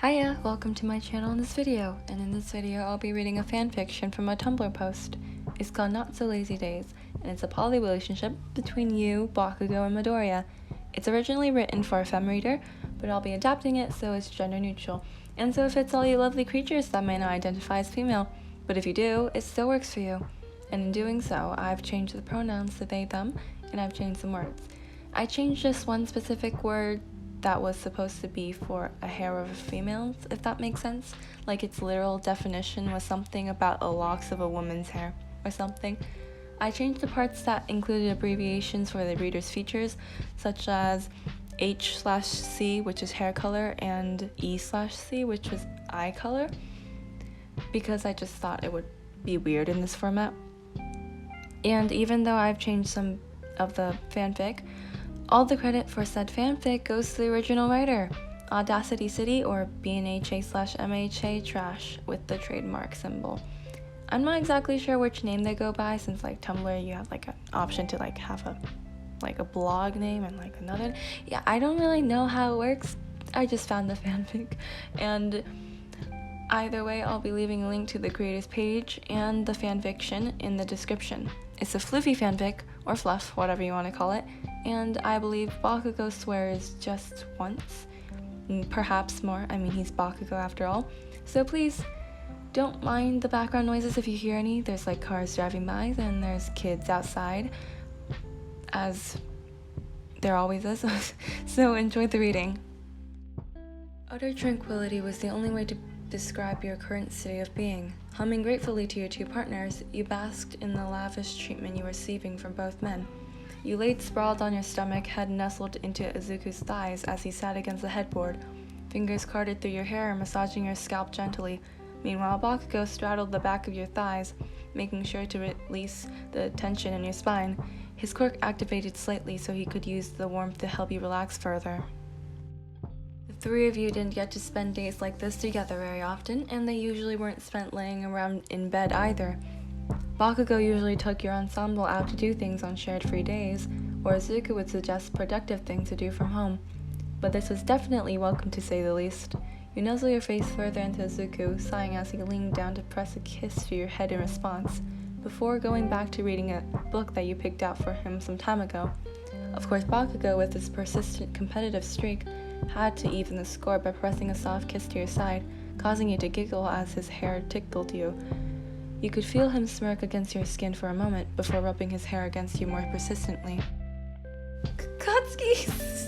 Hiya, welcome to my channel in this video, and in this video I'll be reading a fanfiction from a Tumblr post. It's called Not So Lazy Days, and it's a poly relationship between you, Bakugou, and Midoriya. It's originally written for a femme reader, but I'll be adapting it so it's gender neutral, and so it fits all you lovely creatures that may not identify as female, but if you do, it still works for you. And in doing so, I've changed the pronouns to they, them, and I've changed some words. I changed just one specific word that was supposed to be for a hair of a female, if that makes sense. Like its literal definition was something about a locks of a woman's hair or something. I changed the parts that included abbreviations for the reader's features, such as H/C, which is hair color, and E/C, which was eye color, because I just thought it would be weird in this format. And even though I've changed some of the fanfic, all the credit for said fanfic goes to the original writer, Audacity-City or BNHA/MHA trash with the trademark symbol. I'm not exactly sure which name they go by, since like Tumblr you have like an option to like have a blog name and like another. Yeah, I don't really know how it works. I just found the fanfic, and either way I'll be leaving a link to the creator's page and the fanfiction in the description. It's a floofy fanfic, or fluff, whatever you want to call it, and I believe Bakugou swears just once, perhaps more. I mean, he's Bakugou after all. So please, don't mind the background noises if you hear any. There's like cars driving by, then there's kids outside, as there always is. So enjoy the reading. Utter tranquility was the only way to describe your current state of being. Humming gratefully to your two partners, you basked in the lavish treatment you were receiving from both men. You laid sprawled on your stomach, head nestled into Izuku's thighs as he sat against the headboard, fingers carded through your hair, massaging your scalp gently. Meanwhile, Bakugou straddled the back of your thighs, making sure to release the tension in your spine. His quirk activated slightly so he could use the warmth to help you relax further. The three of you didn't get to spend days like this together very often, and they usually weren't spent laying around in bed either. Bakugou usually took your ensemble out to do things on shared free days, or Izuku would suggest productive things to do from home. But this was definitely welcome, to say the least. You nuzzle your face further into Izuku, sighing as he leaned down to press a kiss to your head in response, before going back to reading a book that you picked out for him some time ago. Of course, Bakugou, with his persistent competitive streak, had to even the score by pressing a soft kiss to your side, causing you to giggle as his hair tickled you. You could feel him smirk against your skin for a moment before rubbing his hair against you more persistently. Katsuki,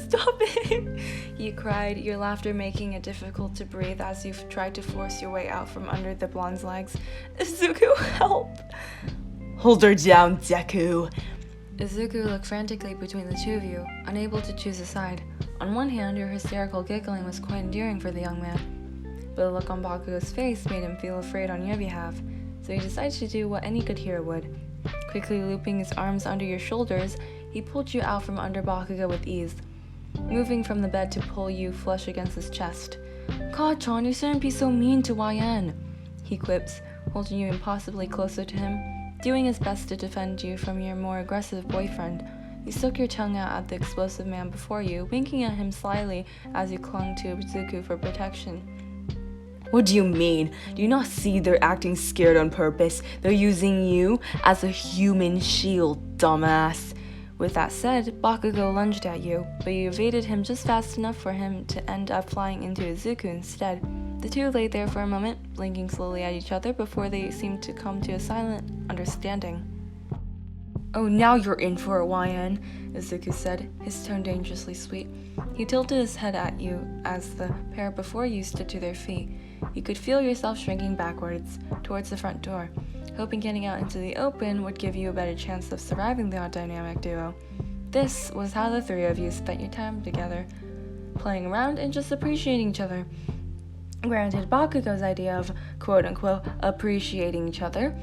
stop it! You cried, your laughter making it difficult to breathe as you tried to force your way out from under the blonde's legs. Izuku, help! Hold her down, Deku! Izuku looked frantically between the two of you, unable to choose a side. On one hand, your hysterical giggling was quite endearing for the young man, but the look on Bakugou's face made him feel afraid on your behalf, so he decided to do what any good hero would. Quickly looping his arms under your shoulders, he pulled you out from under Bakugou with ease, moving from the bed to pull you flush against his chest. "God-chan, you shouldn't be so mean to YN," he quips, holding you impossibly closer to him, doing his best to defend you from your more aggressive boyfriend. You stuck your tongue out at the explosive man before you, winking at him slyly as you clung to Izuku for protection. What do you mean? Do you not see they're acting scared on purpose? They're using you as a human shield, dumbass. With that said, Bakugou lunged at you, but you evaded him just fast enough for him to end up flying into Izuku instead. The two lay there for a moment, blinking slowly at each other before they seemed to come to a silent understanding. "Oh, now you're in for it, YN," Izuku said, his tone dangerously sweet. He tilted his head at you as the pair before you stood to their feet. You could feel yourself shrinking backwards, towards the front door, hoping getting out into the open would give you a better chance of surviving the odd dynamic duo. This was how the three of you spent your time together, playing around and just appreciating each other. Granted, Bakugou's idea of quote-unquote appreciating each other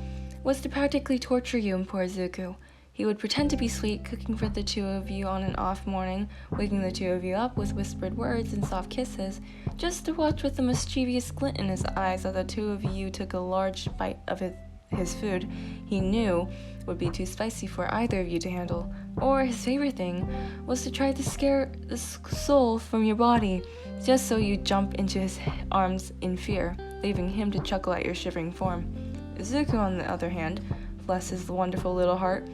was to practically torture you and poor Izuku. He would pretend to be sweet, cooking for the two of you on an off morning, waking the two of you up with whispered words and soft kisses, just to watch with a mischievous glint in his eyes as the two of you took a large bite of his food he knew would be too spicy for either of you to handle. Or his favorite thing was to try to scare the soul from your body, just so you jump into his arms in fear, leaving him to chuckle at your shivering form. Izuku, on the other hand, bless his wonderful little heart,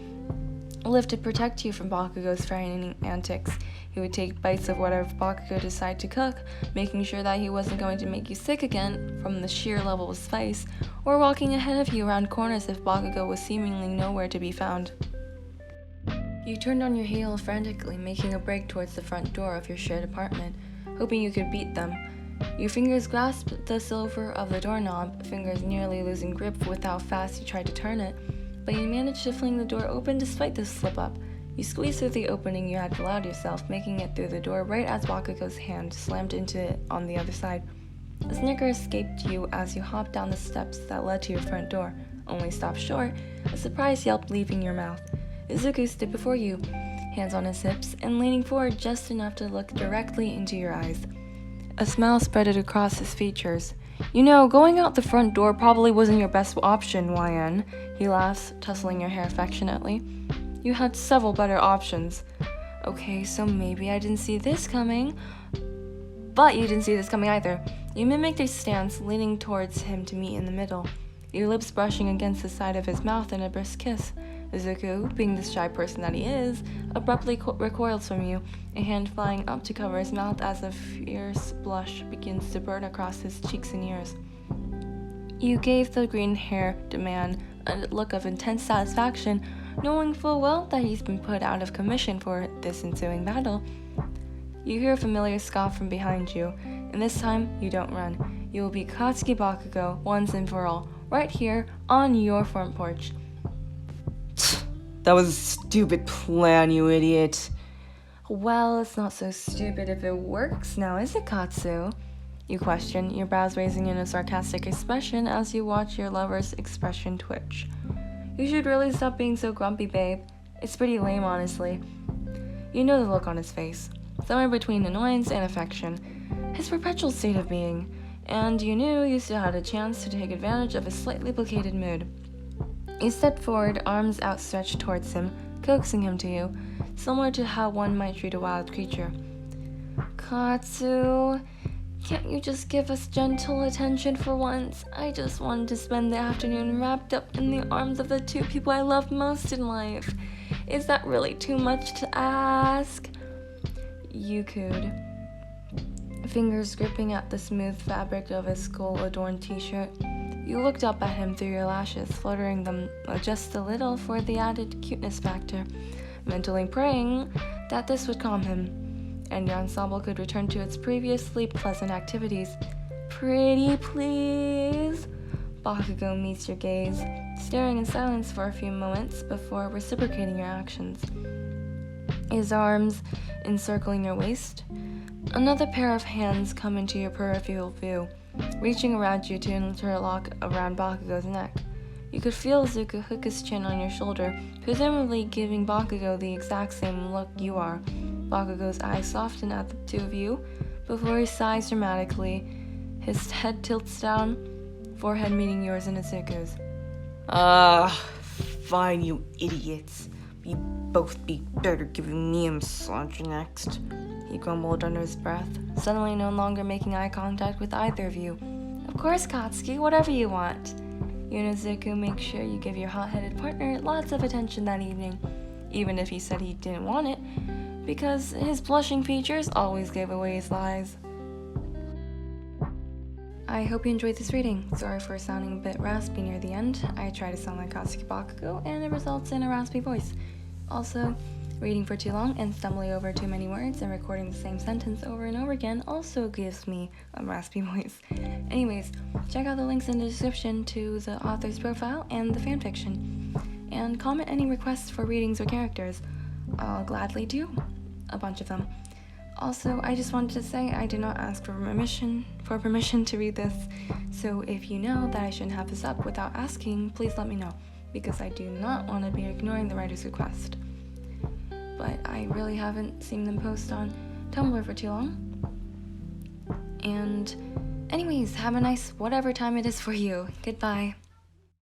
lived to protect you from Bakugou's frightening antics. He would take bites of whatever Bakugou decided to cook, making sure that he wasn't going to make you sick again from the sheer level of spice, or walking ahead of you around corners if Bakugou was seemingly nowhere to be found. You turned on your heel frantically, making a break towards the front door of your shared apartment, hoping you could beat them. Your fingers grasped the silver of the doorknob, fingers nearly losing grip with how fast you tried to turn it, but you managed to fling the door open despite this slip-up. You squeezed through the opening you had allowed yourself, making it through the door right as Bakugou's hand slammed into it on the other side. A snicker escaped you as you hopped down the steps that led to your front door, only stopped short, a surprised yelp leaving your mouth. Izuku stood before you, hands on his hips, and leaning forward just enough to look directly into your eyes. A smile spread across his features. "You know, going out the front door probably wasn't your best option, YN," he laughs, tussling your hair affectionately. "You had several better options." "Okay, so maybe I didn't see this coming." "But you didn't see this coming either." You mimicked a stance, leaning towards him to meet in the middle, your lips brushing against the side of his mouth in a brisk kiss. Izuku, being the shy person that he is, abruptly recoils from you, a hand flying up to cover his mouth as a fierce blush begins to burn across his cheeks and ears. You gave the green-haired man a look of intense satisfaction, knowing full well that he's been put out of commission for this ensuing battle. You hear a familiar scoff from behind you, and this time you don't run. You will be Katsuki Bakugou once and for all, right here on your front porch. That was a stupid plan, you idiot. "Well, it's not so stupid if it works now, is it, Katsu?" You question, your brows raising in a sarcastic expression as you watch your lover's expression twitch. "You should really stop being so grumpy, babe. It's pretty lame, honestly." You know the look on his face, somewhere between annoyance and affection, his perpetual state of being, and you knew you still had a chance to take advantage of his slightly placated mood. You stepped forward, arms outstretched towards him, coaxing him to you, similar to how one might treat a wild creature. "Katsu, can't you just give us gentle attention for once? I just wanted to spend the afternoon wrapped up in the arms of the two people I love most in life. Is that really too much to ask?" You cooed, fingers gripping at the smooth fabric of his skull-adorned t-shirt. You looked up at him through your lashes, fluttering them just a little for the added cuteness factor, mentally praying that this would calm him, and your ensemble could return to its previously pleasant activities. "Pretty please?" Bakugou meets your gaze, staring in silence for a few moments before reciprocating your actions. His arms encircling your waist. Another pair of hands come into your peripheral view, reaching around you to interlock around Bakugou's neck. You could feel Izuku hook his chin on your shoulder, presumably giving Bakugou the exact same look you are. Bakugou's eyes soften at the two of you, before he sighs dramatically. His head tilts down, forehead meeting yours and Izuku's. Fine, you idiots. You both be better giving me a massage next, he grumbled under his breath, suddenly no longer making eye contact with either of you. "Of course, Katsuki, whatever you want." You and Izuku make sure you give your hot-headed partner lots of attention that evening, even if he said he didn't want it, because his blushing features always gave away his lies. I hope you enjoyed this reading. Sorry for sounding a bit raspy near the end. I try to sound like Katsuki Bakugou, and it results in a raspy voice. Also, reading for too long and stumbling over too many words and recording the same sentence over and over again also gives me a raspy voice. Anyways, check out the links in the description to the author's profile and the fanfiction, and comment any requests for readings or characters. I'll gladly do a bunch of them. Also, I just wanted to say I did not ask for permission to read this, so if you know that I shouldn't have this up without asking, please let me know, because I do not want to be ignoring the writer's request. But I really haven't seen them post on Tumblr for too long. And anyways, have a nice whatever time it is for you. Goodbye.